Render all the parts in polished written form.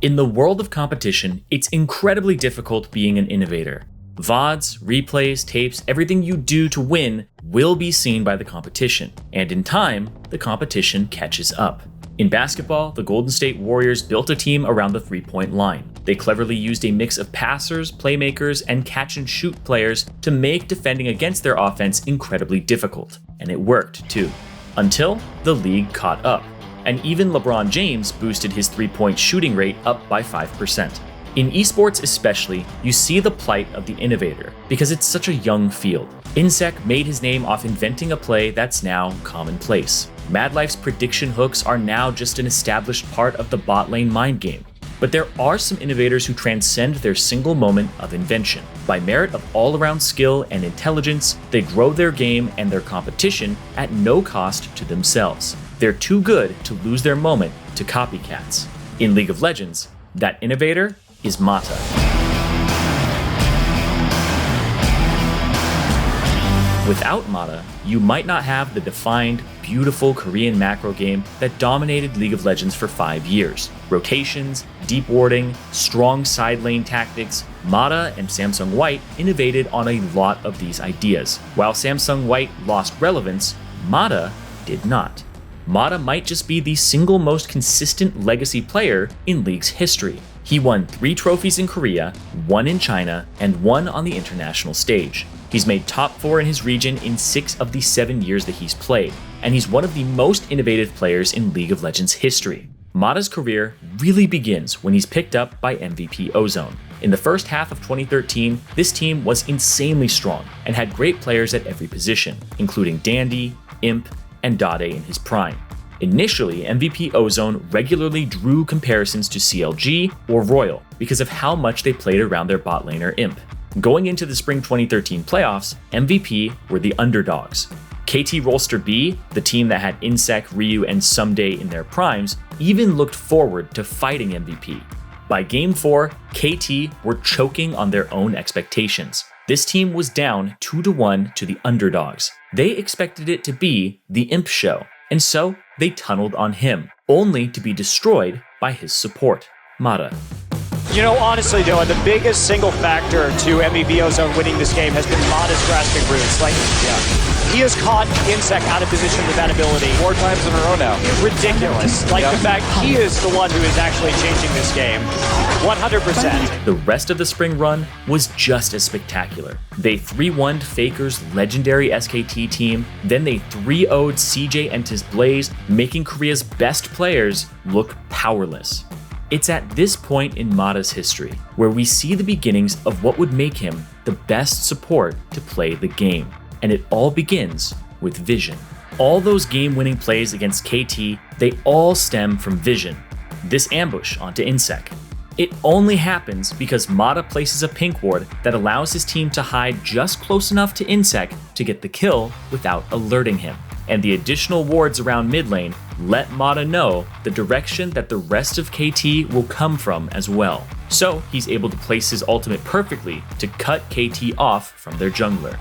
In the world of competition, it's incredibly difficult being an innovator. VODs, replays, tapes, everything you do to win will be seen by the competition, and in time, the competition catches up. In basketball, the Golden State Warriors built a team around the three-point line. They cleverly used a mix of passers, playmakers, and catch-and-shoot players to make defending against their offense incredibly difficult, and it worked too. Until the league caught up, and even LeBron James boosted his three-point shooting rate up by 5%. In esports especially, you see the plight of the innovator, because it's such a young field. Insec made his name off inventing a play that's now commonplace. Madlife's prediction hooks are now just an established part of the bot lane mind game. But there are some innovators who transcend their single moment of invention. By merit of all-around skill and intelligence, they grow their game and their competition at no cost to themselves. They're too good to lose their moment to copycats. In League of Legends, that innovator is Mata. Without Mata, you might not have the defined, beautiful Korean macro game that dominated League of Legends for 5 years. Rotations, deep warding, strong side lane tactics, Mata and Samsung White innovated on a lot of these ideas. While Samsung White lost relevance, Mata did not. Mata might just be the single most consistent legacy player in League's history. He won 3 trophies in Korea, 1 in China, and 1 on the international stage. He's made top 4 in his region in 6 of the 7 years that he's played, and he's one of the most innovative players in League of Legends history. Mata's career really begins when he's picked up by MVP Ozone. In the first half of 2013, this team was insanely strong and had great players at every position, including Dandy, Imp, and Dade in his prime. Initially, MVP Ozone regularly drew comparisons to CLG or Royal because of how much they played around their bot laner Imp. Going into the spring 2013 playoffs, MVP were the underdogs. KT Rolster B, the team that had Insec, Ryu, and Someday in their primes, even looked forward to fighting MVP. By Game 4, KT were choking on their own expectations. This team was down 2-1 to the underdogs. They expected it to be the Imp show, and so they tunneled on him, only to be destroyed by his support, Mata. You know, honestly, Dylan, the biggest single factor to MVP Ozone winning this game has been Mata's grasping roots. He has caught Insec out of position with that ability 4 times in a row now. Ridiculous. The fact he is the one who is actually changing this game. 100%. The rest of the spring run was just as spectacular. They 3-1'd Faker's legendary SKT team, then they 3-0'd CJ Entis Blaze, making Korea's best players look powerless. It's at this point in Mata's history where we see the beginnings of what would make him the best support to play the game. And it all begins with vision. All those game-winning plays against KT, they all stem from vision. This ambush onto Insec. It only happens because Mata places a pink ward that allows his team to hide just close enough to Insec to get the kill without alerting him. And the additional wards around mid lane let Mata know the direction that the rest of KT will come from as well. So he's able to place his ultimate perfectly to cut KT off from their jungler.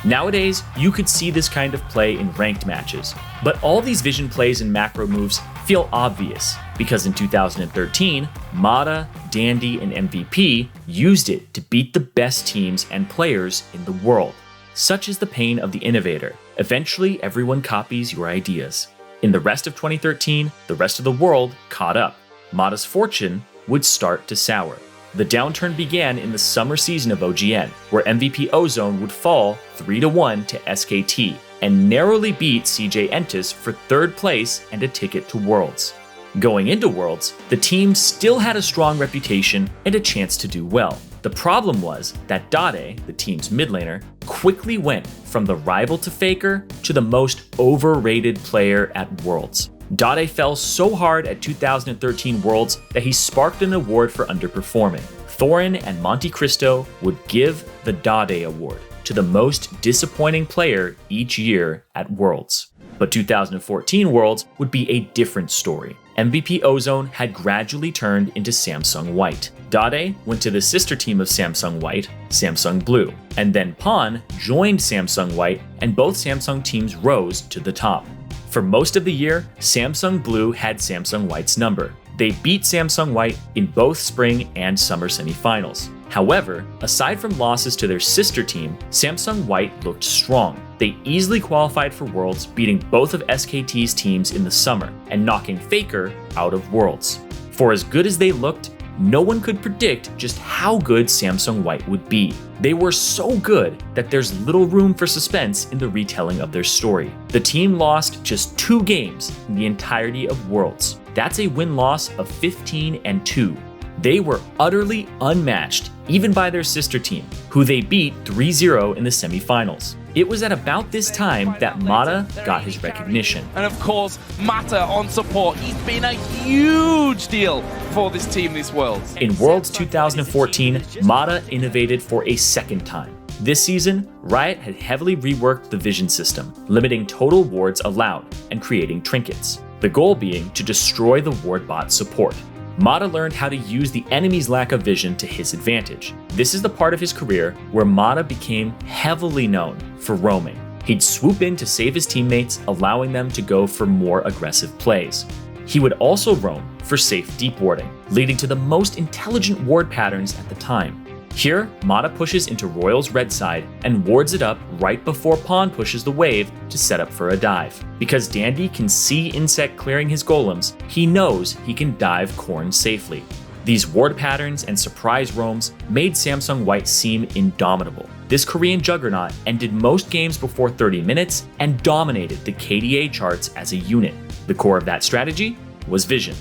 Nowadays, you could see this kind of play in ranked matches, but all these vision plays and macro moves feel obvious because in 2013, Mata, Dandy, and MVP used it to beat the best teams and players in the world. Such is the pain of the innovator. Eventually, everyone copies your ideas. In the rest of 2013, the rest of the world caught up. Mata's fortune would start to sour. The downturn began in the summer season of OGN, where MVP Ozone would fall 3-1 to SKT and narrowly beat CJ Entis for 3rd place and a ticket to Worlds. Going into Worlds, the team still had a strong reputation and a chance to do well. The problem was that Dade, the team's mid laner, quickly went from the rival to Faker to the most overrated player at Worlds. Dade fell so hard at 2013 Worlds that he sparked an award for underperforming. Thorin and Monte Cristo would give the Dade Award to the most disappointing player each year at Worlds. But 2014 Worlds would be a different story. MVP Ozone had gradually turned into Samsung White. Dade went to the sister team of Samsung White, Samsung Blue, and then Pawn joined Samsung White, and both Samsung teams rose to the top. For most of the year, Samsung Blue had Samsung White's number. They beat Samsung White in both spring and summer semifinals. However, aside from losses to their sister team, Samsung White looked strong. They easily qualified for Worlds, beating both of SKT's teams in the summer and knocking Faker out of Worlds. For as good as they looked, no one could predict just how good Samsung White would be. They were so good that there's little room for suspense in the retelling of their story. The team lost just 2 games in the entirety of Worlds. That's a win-loss of 15-2. They were utterly unmatched, even by their sister team, who they beat 3-0 in the semifinals. It was at about this time that Mata got his recognition. And of course, Mata on support. He's been a huge deal for this team this Worlds. In Worlds 2014, Mata innovated for a second time. This season, Riot had heavily reworked the vision system, limiting total wards allowed and creating trinkets. The goal being to destroy the ward bot support. Mata learned how to use the enemy's lack of vision to his advantage. This is the part of his career where Mata became heavily known for roaming. He'd swoop in to save his teammates, allowing them to go for more aggressive plays. He would also roam for safe deep warding, leading to the most intelligent ward patterns at the time. Here, Mata pushes into Royal's red side and wards it up right before Pawn pushes the wave to set up for a dive. Because Dandy can see Insect clearing his golems, he knows he can dive Corn safely. These ward patterns and surprise roams made Samsung White seem indomitable. This Korean juggernaut ended most games before 30 minutes and dominated the KDA charts as a unit. The core of that strategy was vision.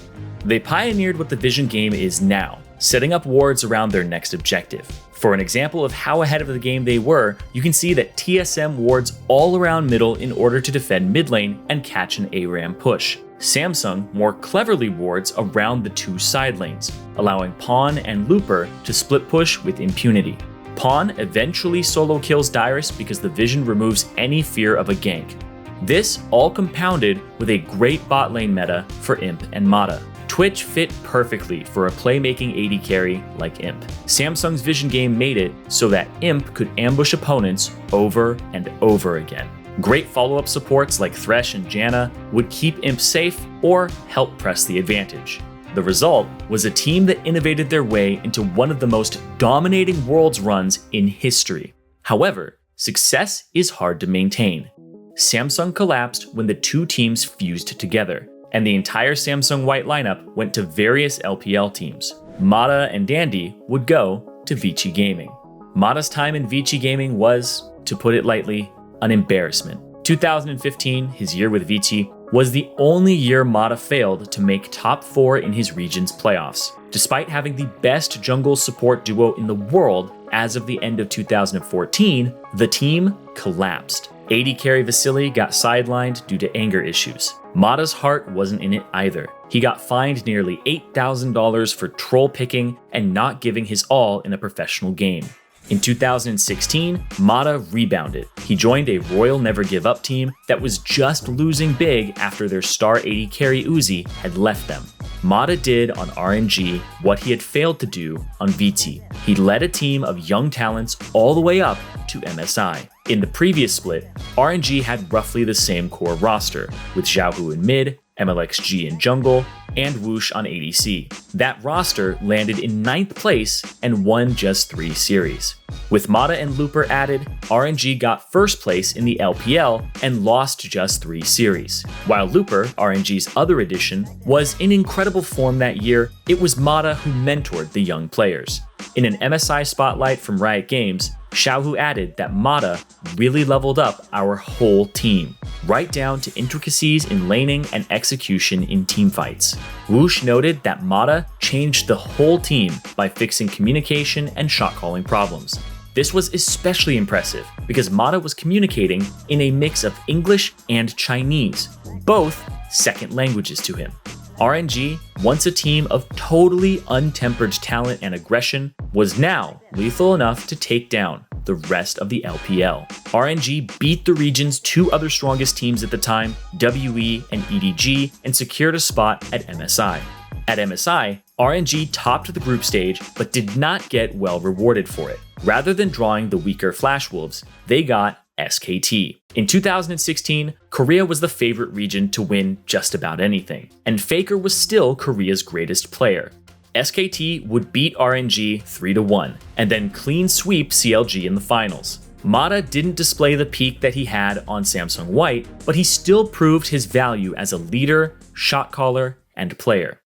They pioneered what the vision game is now, setting up wards around their next objective. For an example of how ahead of the game they were, you can see that TSM wards all around middle in order to defend mid lane and catch an ARAM push. Samsung more cleverly wards around the 2 side lanes, allowing Pawn and Looper to split push with impunity. Pawn eventually solo kills Dyrus because the vision removes any fear of a gank. This all compounded with a great bot lane meta for Imp and Mata. Twitch fit perfectly for a playmaking AD carry like Imp. Samsung's vision game made it so that Imp could ambush opponents over and over again. Great follow-up supports like Thresh and Janna would keep Imp safe or help press the advantage. The result was a team that innovated their way into one of the most dominating Worlds runs in history. However, success is hard to maintain. Samsung collapsed when the 2 teams fused together, and the entire Samsung White lineup went to various LPL teams. Mata and Dandy would go to Vici Gaming. Mata's time in Vici Gaming was, to put it lightly, an embarrassment. 2015, his year with Vici, was the only year Mata failed to make top 4 in his region's playoffs. Despite having the best jungle support duo in the world as of the end of 2014, the team collapsed. AD carry Vasily got sidelined due to anger issues. Mata's heart wasn't in it either. He got fined nearly $8,000 for troll picking and not giving his all in a professional game. In 2016, Mata rebounded. He joined a Royal Never Give Up team that was just losing big after their star AD carry Uzi had left them. Mata did on RNG what he had failed to do on VT. He led a team of young talents all the way up to MSI. In the previous split, RNG had roughly the same core roster, with Xiaohu in mid, MLXG in jungle, and Whoosh on ADC. That roster landed in 9th place and won just 3 series. With Mata and Looper added, RNG got 1st place in the LPL and lost just 3 series. While Looper, RNG's other addition, was in incredible form that year, it was Mata who mentored the young players. In an MSI spotlight from Riot Games, Xiaohu added that Mata really leveled up our whole team, right down to intricacies in laning and execution in teamfights. Whoosh noted that Mata changed the whole team by fixing communication and shot calling problems. This was especially impressive because Mata was communicating in a mix of English and Chinese, both second languages to him. RNG, once a team of totally untempered talent and aggression, was now lethal enough to take down the rest of the LPL. RNG beat the region's 2 other strongest teams at the time, WE and EDG, and secured a spot at MSI. At MSI, RNG topped the group stage but did not get well rewarded for it. Rather than drawing the weaker Flash Wolves, they got SKT. In 2016, Korea was the favorite region to win just about anything, and Faker was still Korea's greatest player. SKT would beat RNG 3-1, and then clean sweep CLG in the finals. Mata didn't display the peak that he had on Samsung White, but he still proved his value as a leader, shot caller, and player.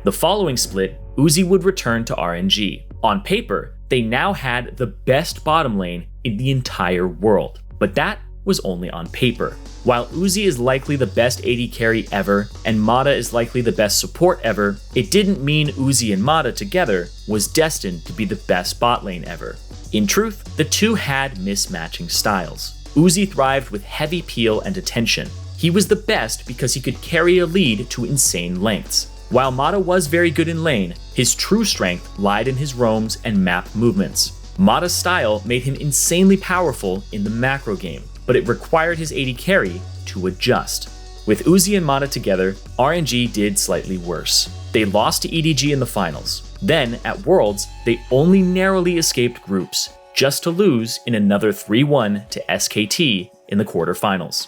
The following split, Uzi would return to RNG. On paper, they now had the best bottom lane in the entire world, but that was only on paper. While Uzi is likely the best AD carry ever, and Mata is likely the best support ever, it didn't mean Uzi and Mata together was destined to be the best bot lane ever. In truth, the two had mismatching styles. Uzi thrived with heavy peel and attention. He was the best because he could carry a lead to insane lengths. While Mata was very good in lane, his true strength lied in his roams and map movements. Mata's style made him insanely powerful in the macro game, but it required his AD carry to adjust. With Uzi and Mata together, RNG did slightly worse. They lost to EDG in the finals. Then, at Worlds, they only narrowly escaped groups, just to lose in another 3-1 to SKT in the quarterfinals.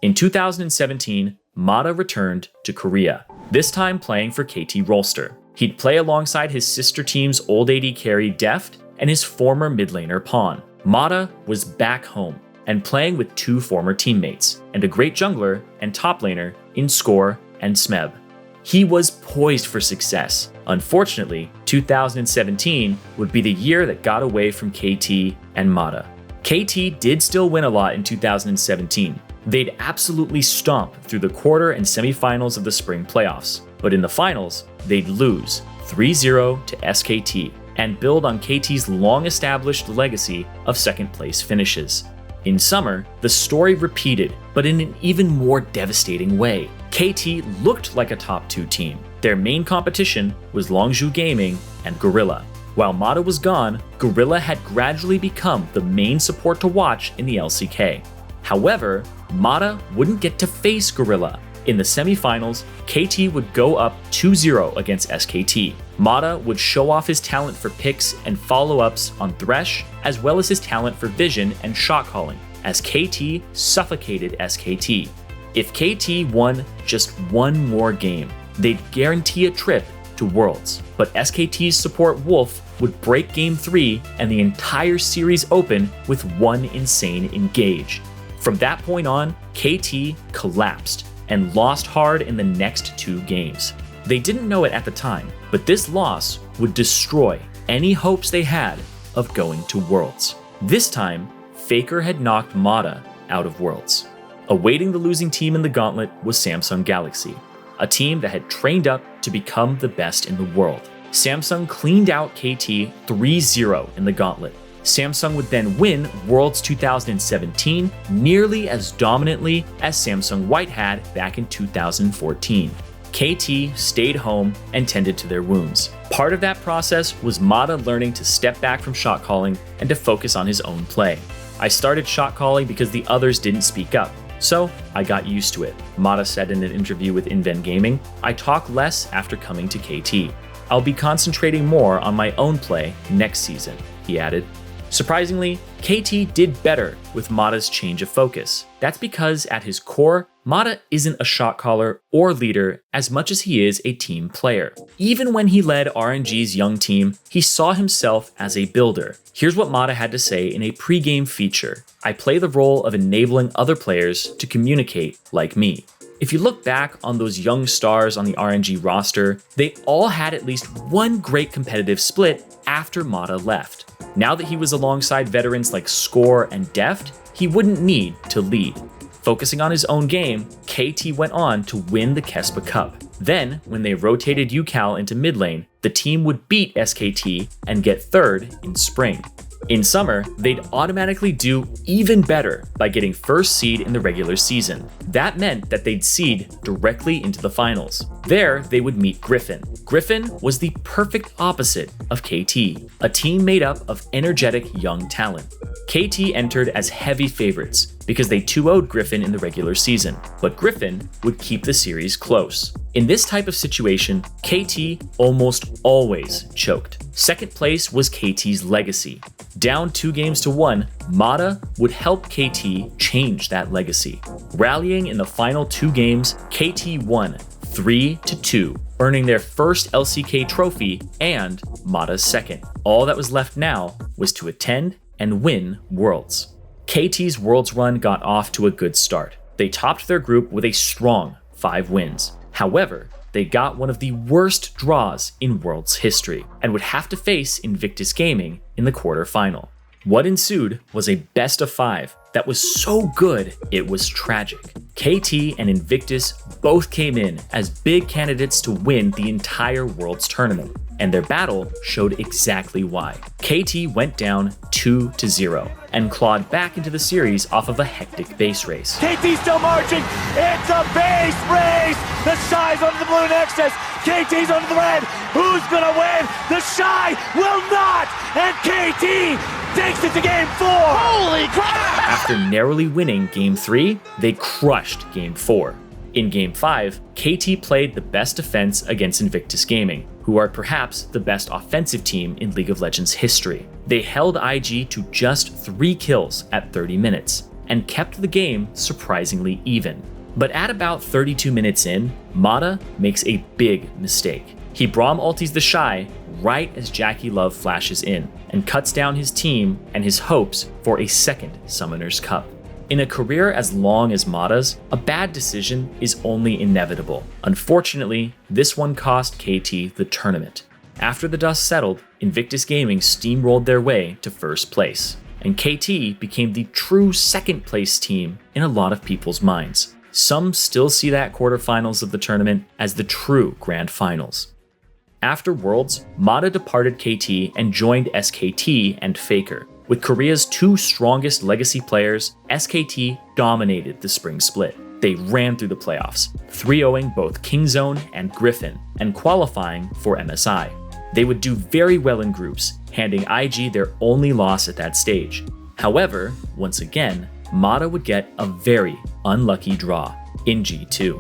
In 2017, Mata returned to Korea, this time playing for KT Rolster. He'd play alongside his sister team's old AD carry Deft and his former mid laner Pawn. Mata was back home and playing with two former teammates, and a great jungler and top laner in Score and Smeb. He was poised for success. Unfortunately, 2017 would be the year that got away from KT and Mata. KT did still win a lot in 2017. They'd absolutely stomp through the quarter and semifinals of the spring playoffs, but in the finals, they'd lose 3-0 to SKT and build on KT's long-established legacy of second-place finishes. In summer, the story repeated, but in an even more devastating way. KT looked like a top 2 team. Their main competition was Longzhu Gaming and Gorilla. While Mata was gone, Gorilla had gradually become the main support to watch in the LCK. However, Mata wouldn't get to face Gorilla. In the semifinals, KT would go up 2-0 against SKT. Mata would show off his talent for picks and follow-ups on Thresh, as well as his talent for vision and shot calling, as KT suffocated SKT. If KT won just one more game, they'd guarantee a trip to Worlds. But SKT's support Wolf would break Game 3 and the entire series open with one insane engage. From that point on, KT collapsed and lost hard in the next 2 games. They didn't know it at the time, but this loss would destroy any hopes they had of going to Worlds. This time, Faker had knocked Mata out of Worlds. Awaiting the losing team in the gauntlet was Samsung Galaxy, a team that had trained up to become the best in the world. Samsung cleaned out KT 3-0 in the gauntlet. Samsung would then win Worlds 2017 nearly as dominantly as Samsung White had back in 2014. KT stayed home and tended to their wounds. Part of that process was Mata learning to step back from shot calling and to focus on his own play. I started shot calling because the others didn't speak up, so I got used to it, Mata said in an interview with InVen Gaming. I talk less after coming to KT. I'll be concentrating more on my own play next season, he added. Surprisingly, KT did better with Mata's change of focus. That's because at his core, Mata isn't a shot caller or leader as much as he is a team player. Even when he led RNG's young team, he saw himself as a builder. Here's what Mata had to say in a pre-game feature. I play the role of enabling other players to communicate like me. If you look back on those young stars on the RNG roster, they all had at least one great competitive split after Mata left. Now that he was alongside veterans like Score and Deft, he wouldn't need to lead. Focusing on his own game, KT went on to win the Kespa Cup. Then, when they rotated UCal into mid lane, the team would beat SKT and get third in spring. In summer, they'd automatically do even better by getting first seed in the regular season. That meant that they'd seed directly into the finals. There, they would meet Griffin. Griffin was the perfect opposite of KT, a team made up of energetic young talent. KT entered as heavy favorites because they 2-0'd Griffin in the regular season, but Griffin would keep the series close. In this type of situation, KT almost always choked. Second place was KT's legacy. Down 2-1, Mata would help KT change that legacy. Rallying in the final 2 games, KT won 3-2, earning their first LCK trophy and Mata's second. All that was left now was to attend and win Worlds. KT's Worlds run got off to a good start. They topped their group with a strong 5 wins. However, they got one of the worst draws in Worlds history and would have to face Invictus Gaming in the quarterfinal. What ensued was a best of 5 that was so good it was tragic. KT and Invictus both came in as big candidates to win the entire Worlds tournament, and their battle showed exactly why. KT went down 2-0 and clawed back into the series off of a hectic base race. KT's still marching. It's a base race. The Shy's under the blue Nexus. KT's under the red. Who's gonna win? The Shy will not. And KT takes it to game 4. Holy crap! After narrowly winning game 3, they crushed game 4. In game 5, KT played the best defense against Invictus Gaming, who are perhaps the best offensive team in League of Legends history. They held IG to just 3 kills at 30 minutes, and kept the game surprisingly even. But at about 32 minutes in, Mata makes a big mistake. He Braum ultis the Shy right as Jackie Love flashes in, and cuts down his team and his hopes for a second Summoner's Cup. In a career as long as Mata's, a bad decision is only inevitable. Unfortunately, this one cost KT the tournament. After the dust settled, Invictus Gaming steamrolled their way to first place, and KT became the true second place team in a lot of people's minds. Some still see that quarterfinals of the tournament as the true grand finals. After Worlds, Mata departed KT and joined SKT and Faker. With Korea's 2 strongest legacy players, SKT dominated the spring split. They ran through the playoffs, 3-0ing both Kingzone and Griffin, and qualifying for MSI. They would do very well in groups, handing IG their only loss at that stage. However, once again, Mata would get a very unlucky draw in G2.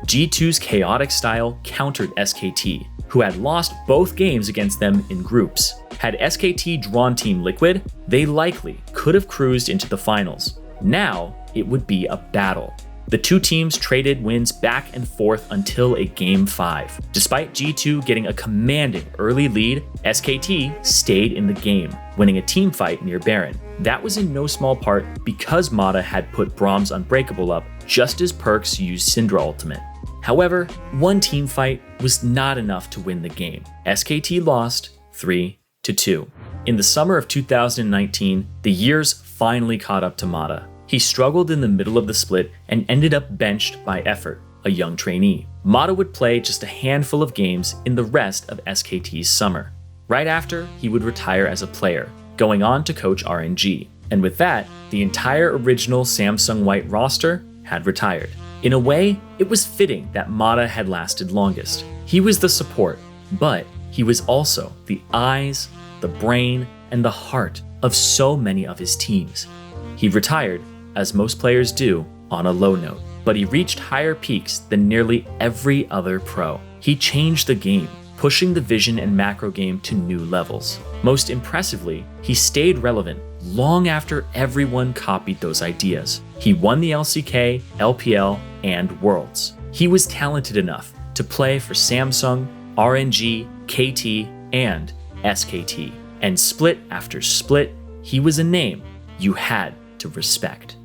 G2's chaotic style countered SKT, who had lost both games against them in groups. Had SKT drawn Team Liquid, they likely could have cruised into the finals. Now, it would be a battle. The 2 teams traded wins back and forth until a game 5. Despite G2 getting a commanding early lead, SKT stayed in the game, winning a team fight near Baron. That was in no small part because Mata had put Braum's Unbreakable up just as Perkz used Syndra Ultimate. However, one team fight was not enough to win the game. SKT lost 3-2. In the summer of 2019, the years finally caught up to Mata. He struggled in the middle of the split and ended up benched by Effort, a young trainee. Mata would play just a handful of games in the rest of SKT's summer. Right after, he would retire as a player, going on to coach RNG. And with that, the entire original Samsung White roster had retired. In a way, it was fitting that Mata had lasted longest. He was the support, but he was also the eyes, the brain, and the heart of so many of his teams. He retired, as most players do, on a low note, but he reached higher peaks than nearly every other pro. He changed the game, pushing the vision and macro game to new levels. Most impressively, he stayed relevant long after everyone copied those ideas. He won the LCK, LPL, and Worlds. He was talented enough to play for Samsung, RNG, KT, and SKT. And split after split, he was a name you had to respect.